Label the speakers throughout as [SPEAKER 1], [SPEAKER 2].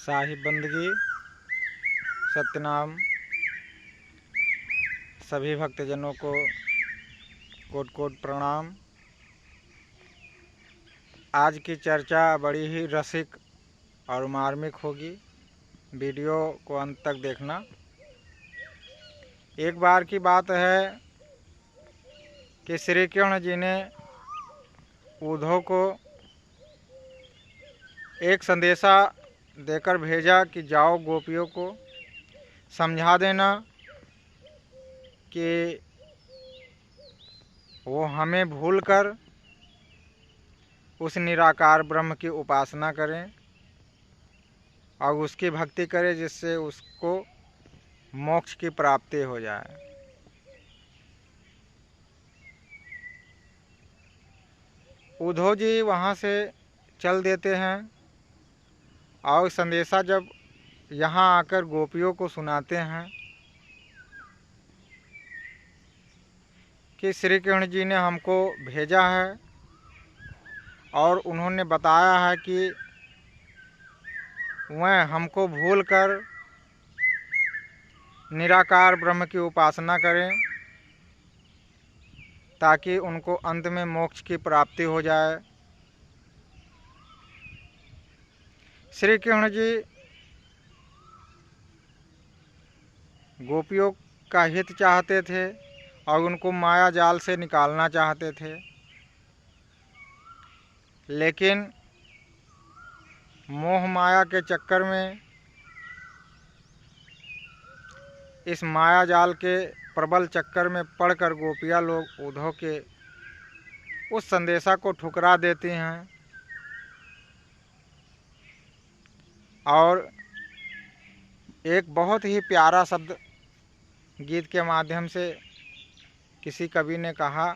[SPEAKER 1] साहिब बंदगी सत्यनाम सभी भक्तजनों को कोट कोट प्रणाम। आज की चर्चा बड़ी ही रसिक और मार्मिक होगी, वीडियो को अंत तक देखना। एक बार की बात है कि श्री कृष्ण जी ने उद्धव को एक संदेशा देकर भेजा कि जाओ गोपियों को समझा देना कि वो हमें भूलकर उस निराकार ब्रह्म की उपासना करें और उसकी भक्ति करें, जिससे उसको मोक्ष की प्राप्ति हो जाए। उद्धव जी वहाँ से चल देते हैं और संदेशा जब यहाँ आकर गोपियों को सुनाते हैं कि श्री कृष्ण जी ने हमको भेजा है और उन्होंने बताया है कि वह हमको भूलकर निराकार ब्रह्म की उपासना करें ताकि उनको अंत में मोक्ष की प्राप्ति हो जाए। श्री कृष्ण जी गोपियों का हित चाहते थे और उनको माया जाल से निकालना चाहते थे, लेकिन मोह माया के चक्कर में, इस माया जाल के प्रबल चक्कर में पड़कर गोपियाँ लोग उद्धव के उस संदेशा को ठुकरा देती हैं और एक बहुत ही प्यारा शब्द गीत के माध्यम से किसी कवि ने कहा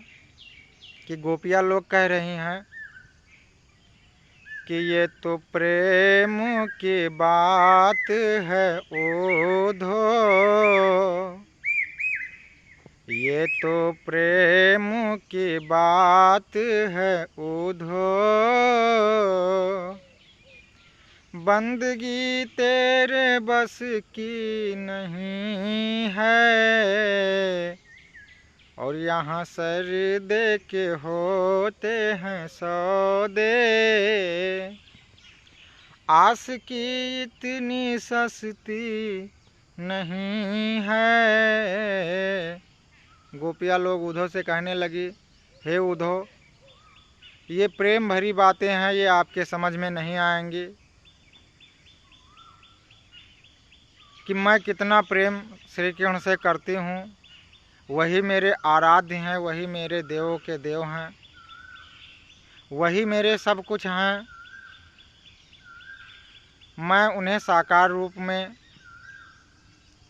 [SPEAKER 1] कि गोपियाँ लोग कह रही हैं कि ये तो प्रेम की बात है उद्धव, ये तो प्रेम की बात है उद्धव, बंदगी तेरे बस की नहीं है और यहाँ सरदे के होते हैं सौदे, आस की इतनी सस्ती नहीं है। गोपियाँ लोग उद्धव से कहने लगी, हे उद्धव, ये प्रेम भरी बातें हैं, ये आपके समझ में नहीं आएंगी कि मैं कितना प्रेम श्री कृष्ण से करती हूँ। वही मेरे आराध्य हैं, वही मेरे देवों के देव हैं, वही मेरे सब कुछ हैं। मैं उन्हें साकार रूप में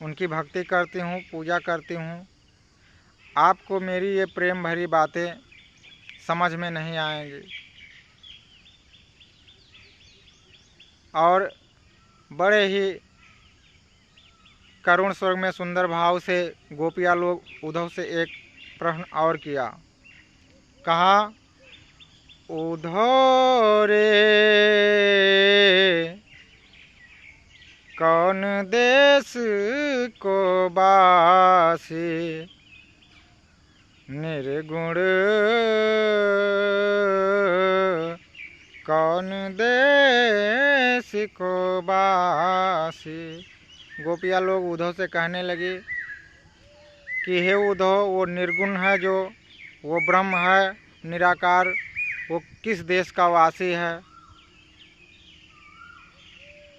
[SPEAKER 1] उनकी भक्ति करती हूँ, पूजा करती हूँ। आपको मेरी ये प्रेम भरी बातें समझ में नहीं आएंगी। और बड़े ही करुण स्वर में सुंदर भाव से गोपियाँ लोग उद्धव से एक प्रश्न और किया। कहा, उद्धव रे कौन देश को बासी, निर्गुण कौन देश को बासी। गोपियाँ लोग उद्धव से कहने लगी कि हे उद्धव, वो निर्गुण है, जो वो ब्रह्म है निराकार, वो किस देश का वासी है।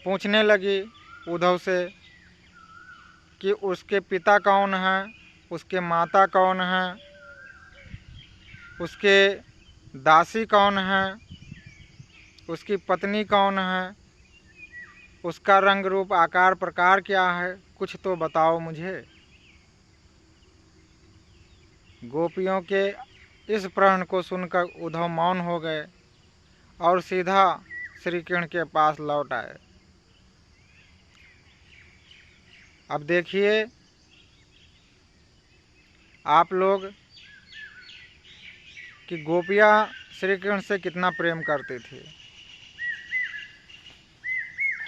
[SPEAKER 1] पूछने लगी उद्धव से कि उसके पिता कौन हैं, उसके माता कौन हैं, उसके दासी कौन हैं, उसकी पत्नी कौन है, उसका रंग रूप आकार प्रकार क्या है, कुछ तो बताओ मुझे। गोपियों के इस प्रश्न को सुनकर उद्धव मौन हो गए और सीधा श्री कृष्ण के पास लौट आए। अब देखिए आप लोग कि गोपियाँ श्री कृष्ण से कितना प्रेम करती थी,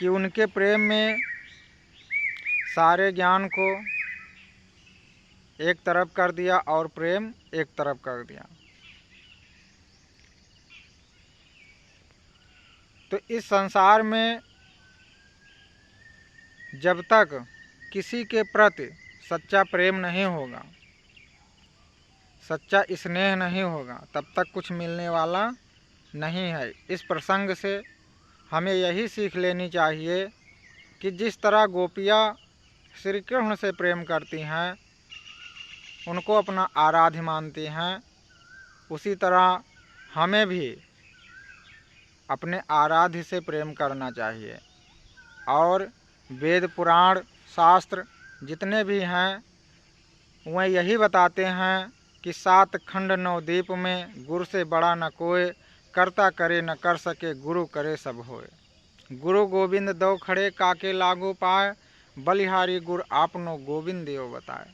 [SPEAKER 1] कि उनके प्रेम में सारे ज्ञान को एक तरफ कर दिया और प्रेम एक तरफ कर दिया। तो इस संसार में जब तक किसी के प्रति सच्चा प्रेम नहीं होगा, सच्चा स्नेह नहीं होगा, तब तक कुछ मिलने वाला नहीं है। इस प्रसंग से हमें यही सीख लेनी चाहिए कि जिस तरह गोपियाँ श्री कृष्ण से प्रेम करती हैं, उनको अपना आराध्य मानती हैं, उसी तरह हमें भी अपने आराध्य से प्रेम करना चाहिए। और वेद पुराण शास्त्र जितने भी हैं वह यही बताते हैं कि 7 खंड 9 दीप में गुरु से बड़ा न कोई, करता करे न कर सके, गुरु करे सब होए। गुरु गोविंद दो खड़े, काके लागू पाए, बलिहारी गुर आपनो गोविंद देव बताए।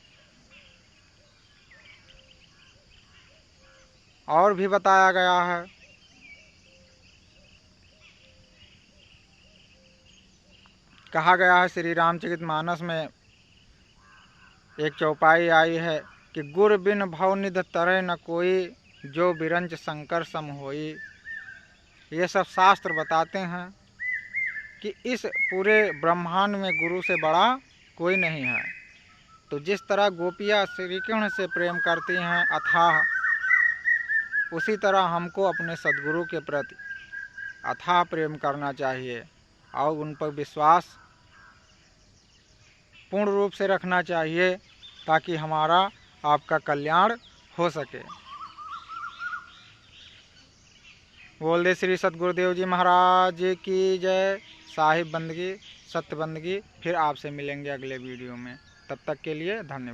[SPEAKER 1] और भी बताया गया है, कहा गया है श्री रामचरितमानस में एक चौपाई आई है कि गुर बिन भव निध तरह न कोई, जो बिरंच शंकर सम होई। ये सब शास्त्र बताते हैं कि इस पूरे ब्रह्मांड में गुरु से बड़ा कोई नहीं है। तो जिस तरह गोपियाँ श्री कृष्ण से प्रेम करती हैं अथाह, उसी तरह हमको अपने सद्गुरु के प्रति अथाह प्रेम करना चाहिए और उन पर विश्वास पूर्ण रूप से रखना चाहिए, ताकि हमारा आपका कल्याण हो सके। बोल दे श्री सद्गुरुदेव जी महाराज की जय। साहिब बंदगी, सत्य बंदगी। फिर आपसे मिलेंगे अगले वीडियो में, तब तक के लिए धन्यवाद।